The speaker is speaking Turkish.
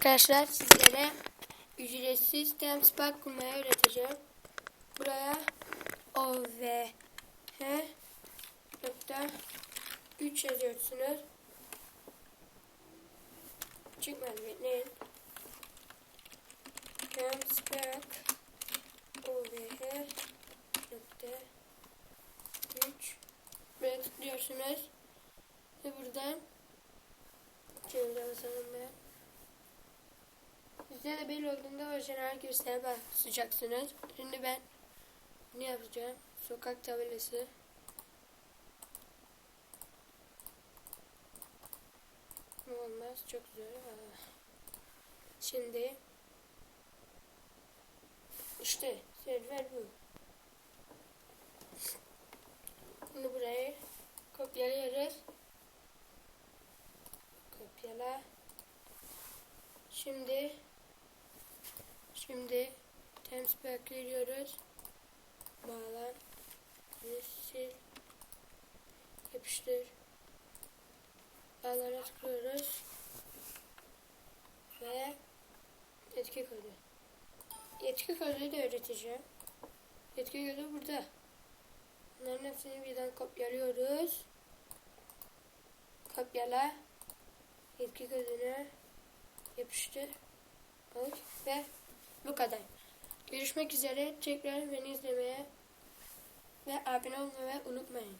Arkadaşlar sizlere ücretsiz Temspark kurmayı öğreteceğim. Buraya OVH.3 yazıyorsunuz. Çıkmadı, bekleyin. Temspark OVH.3 buraya tıklıyorsunuz ve buradan çevirde basalım ben. Sizde de belli olduğunda orijinal gösterime basacaksınız. Şimdi ben ne yapacağım? Sokak tabelası. Olmaz, çok zor. Şimdi işte server bu. Bunu buraya kopyalıyoruz. Kopyala. Şimdi Temspark giriyoruz. Bağlan. Sil. Yapıştır. Bağlana tıklıyoruz. Ve etki kodu. Etki kodu da öğreteceğim. Etki kodu burada. Bunların hepsini birden kopyalıyoruz. Kopyala. Etki kodunu yapıştır. Ve bu kadar. Görüşmek üzere. Tekrar beni izlemeye ve abone olmayı unutmayın.